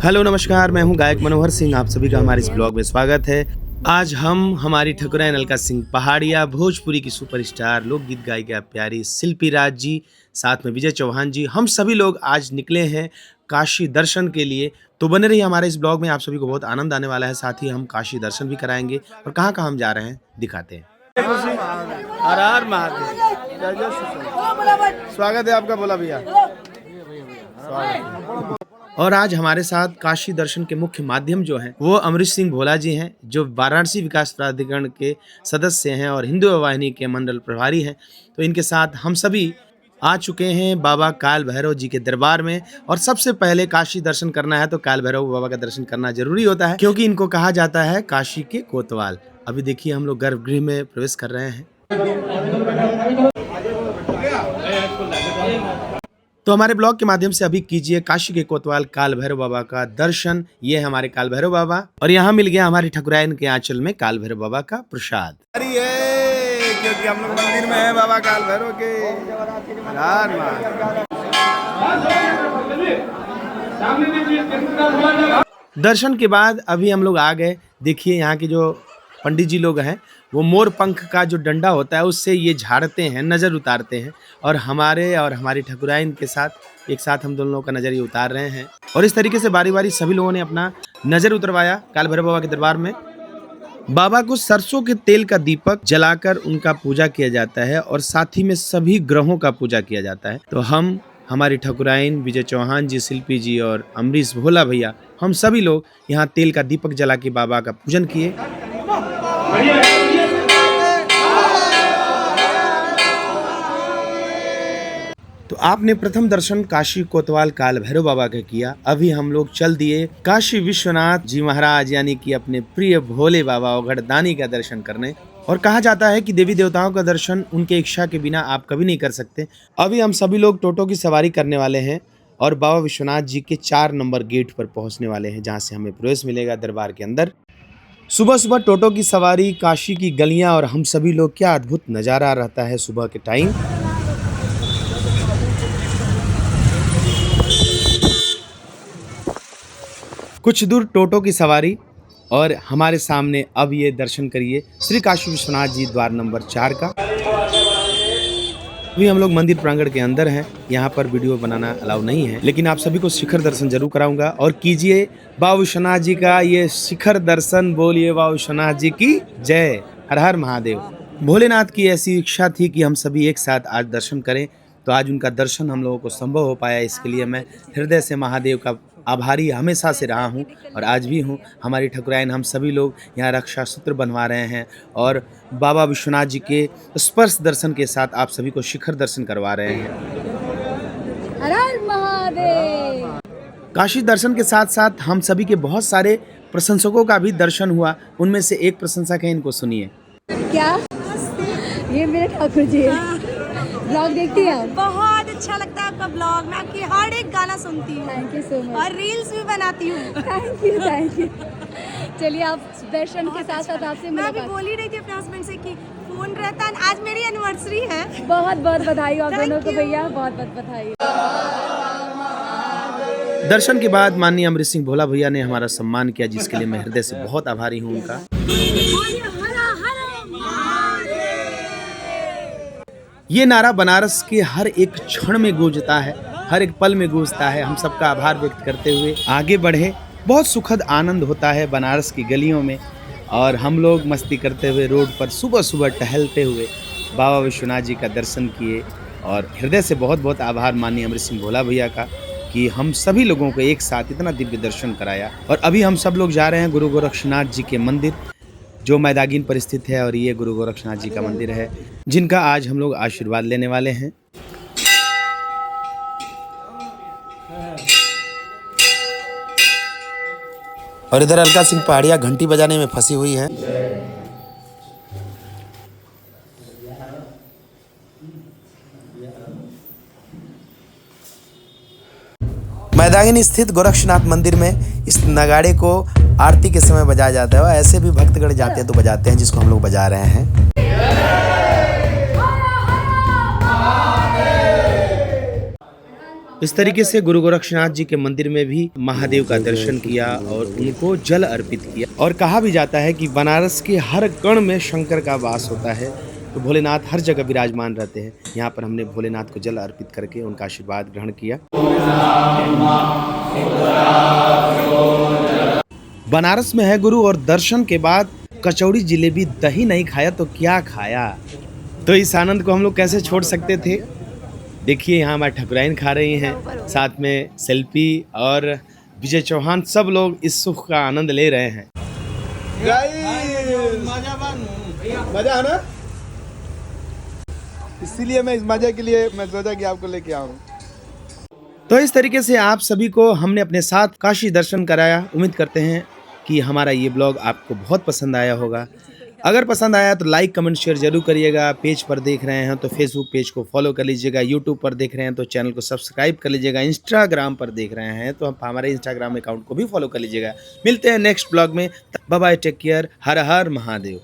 Hello नमस्कार, मैं हूं गायक मनोहर सिंह। आप सभी का हमारे इस ब्लॉग में स्वागत है। आज हम हमारी ठकुराइन अलका सिंह पहाड़िया, भोजपुरी की सुपरस्टार, लोकगीत गायिका प्यारी शिल्पी राज जी, साथ में विजय चौहान जी, हम सभी लोग आज निकले हैं काशी दर्शन के लिए। तो बने रहिए हमारे इस ब्लॉग में, आप सभी को बहुत आनंद आने वाला है। साथ ही हम काशी दर्शन भी कराएंगे और कहाँ कहाँ हम जा रहे हैं दिखाते हैं। हर हर महादेव। स्वागत है आपका, बोला भैया। और आज हमारे साथ काशी दर्शन के मुख्य माध्यम जो हैं वो अमरीश सिंह भोला जी हैं, जो वाराणसी विकास प्राधिकरण के सदस्य हैं और हिंदू वाहिनी के मंडल प्रभारी हैं। तो इनके साथ हम सभी आ चुके हैं बाबा काल भैरव जी के दरबार में। और सबसे पहले काशी दर्शन करना है तो काल भैरव बाबा का दर्शन करना जरूरी होता है, क्योंकि इनको कहा जाता है काशी के कोतवाल। अभी देखिए हम लोग गर्भगृह में प्रवेश कर रहे हैं। तो हमारे ब्लॉग के माध्यम से अभी कीजिए काशी के कोतवाल काल भैरव बाबा का दर्शन। ये है हमारे काल भैरव बाबा, और यहाँ मिल गया हमारी ठकुराइन के आंचल में काल भैरव बाबा का प्रसाद। क्योंकि हम लोग मंदिर में है बाबा काल भैरव के। दर्शन के बाद अभी हम लोग आ गए। देखिए यहाँ के जो पंडित जी लोग हैं वो मोर पंख का जो डंडा होता है उससे ये झाड़ते हैं, नज़र उतारते हैं। और हमारी ठकुराइन के साथ एक साथ हम दोनों लोगों का नज़र ये उतार रहे हैं। और इस तरीके से बारी बारी सभी लोगों ने अपना नज़र उतरवाया काल भैरव बाबा के दरबार में। बाबा को सरसों के तेल का दीपक जलाकर उनका पूजा किया जाता है और साथ ही में सभी ग्रहों का पूजा किया जाता है। तो हमारी ठकुराइन, विजय चौहान जी, शिल्पी जी और अमरीश भोला भैया, हम सभी लोग यहाँ तेल का दीपक जला के बाबा का पूजन किए। तो आपने प्रथम दर्शन काशी कोतवाल काल भैरव बाबा का किया। अभी हम लोग चल दिए काशी विश्वनाथ जी महाराज यानी कि अपने प्रिय भोले बाबा औघड़दानी का दर्शन करने। और कहा जाता है कि देवी देवताओं का दर्शन उनके इच्छा के बिना आप कभी नहीं कर सकते। अभी हम सभी लोग टोटो की सवारी करने वाले हैं और बाबा विश्वनाथ जी के 4 नंबर गेट पर पहुंचने वाले हैं, जहां से हमें प्रवेश मिलेगा दरबार के अंदर। सुबह सुबह टोटो की सवारी, काशी की गलियां और हम सभी लोग, क्या अद्भुत नज़ारा रहता है सुबह के टाइम। कुछ दूर टोटो की सवारी और हमारे सामने अब ये दर्शन करिए श्री काशी विश्वनाथ जी द्वार नंबर 4 का। अभी हम लोग मंदिर प्रांगण के अंदर हैं। यहाँ पर वीडियो बनाना अलाउ नहीं है, लेकिन आप सभी को शिखर दर्शन जरूर कराऊंगा। और कीजिए बाबा विश्वनाथ जी का ये शिखर दर्शन। बोलिए बाबा विश्वनाथ जी की जय। हर हर महादेव। भोलेनाथ की ऐसी इच्छा थी कि हम सभी एक साथ आज दर्शन करें, तो आज उनका दर्शन हम लोगों को संभव हो पाया। इसके लिए मैं हृदय से महादेव का आभारी हमेशा से रहा हूं और आज भी हूं। हमारी ठकुराइन, हम सभी लोग यहाँ रक्षा सूत्र बनवा रहे हैं और बाबा विश्वनाथ जी के स्पर्श दर्शन के साथ आप सभी को शिखर दर्शन करवा रहे हैं। हर हर महादेव। काशी दर्शन के साथ साथ हम सभी के बहुत सारे प्रशंसकों का भी दर्शन हुआ। उनमें से एक प्रशंसक है, इनको सुनिए। क्या ये मेरे ठाकुर जी ब्लॉग देखती हैं? बहुत अच्छा लगता है आपका ब्लॉग। मैं आपकी हर एक गाना सुनती हूँ। Thank you so much. और रील्स भी बनाती हूँ। Thank you. चलिए, आप दर्शन के साथ साथ आपसे मैं अभी मुलाकात। बोल ही रही थी अपने हस्बैंड से कि फोन रहता है। आज मेरी एनिवर्सरी है। बहुत बहुत बधाई आप Thank दोनों को you. भैया, बहुत बहुत बधाई। दर्शन के बाद माननीय अमरीश सिंह भोला भैया ने हमारा सम्मान किया, जिसके लिए मैं हृदय से बहुत आभारी हूँ उनका। ये नारा बनारस के हर एक क्षण में गूंजता है, हर एक पल में गूंजता है। हम सबका आभार व्यक्त करते हुए आगे बढ़े। बहुत सुखद आनंद होता है बनारस की गलियों में, और हम लोग मस्ती करते हुए रोड पर सुबह सुबह टहलते हुए बाबा विश्वनाथ जी का दर्शन किए। और हृदय से बहुत बहुत आभार माननीय अमरीश सिंह भोला भैया का कि हम सभी लोगों को एक साथ इतना दिव्य दर्शन कराया। और अभी हम सब लोग जा रहे हैं गुरु गोरक्षनाथ जी के मंदिर, जो मैदागिन पर स्थित है। और ये गुरु गोरक्षनाथ जी का मंदिर है, जिनका आज हम लोग आशीर्वाद लेने वाले हैं। और इधर अलका सिंह पहाड़िया घंटी बजाने में फंसी हुई है। मैदागिन स्थित गोरक्षनाथ मंदिर में इस नगाड़े को आरती के समय बजाया जाता है। और ऐसे भी भक्तगण जाते हैं तो बजाते हैं, जिसको हम लोग बजा रहे हैं। इस तरीके से गुरु गोरक्षनाथ जी के मंदिर में भी महादेव का दर्शन किया और उनको जल अर्पित किया। और कहा भी जाता है कि बनारस के हर कण में शंकर का वास होता है, तो भोलेनाथ हर जगह विराजमान रहते हैं। यहाँ पर हमने भोलेनाथ को जल अर्पित करके उनका आशीर्वाद ग्रहण किया। बनारस में है गुरु और दर्शन के बाद कचौड़ी जिलेबी दही नहीं खाया तो क्या खाया। तो इस आनंद को हम लोग कैसे छोड़ सकते थे। देखिए यहाँ हमारे ठकुराइन खा रही हैं, साथ में सेल्फी और विजय चौहान, सब लोग इस सुख का आनंद ले रहे हैं। मजा है ना, इसीलिए मैं इस मजे के लिए मैं सोचा कि आपको लेके आऊं। तो इस तरीके से आप सभी को हमने अपने साथ काशी दर्शन कराया। उम्मीद करते हैं कि हमारा ये ब्लॉग आपको बहुत पसंद आया होगा। अगर पसंद आया तो लाइक कमेंट शेयर जरूर करिएगा। पेज पर देख रहे हैं तो फेसबुक पेज को फॉलो कर लीजिएगा। यूट्यूब पर देख रहे हैं तो चैनल को सब्सक्राइब कर लीजिएगा। इंस्टाग्राम पर देख रहे हैं तो आप हमारे इंस्टाग्राम अकाउंट को भी फॉलो कर लीजिएगा। मिलते हैं नेक्स्ट ब्लॉग में। बाय बाय, टेक केयर, हर हर महादेव।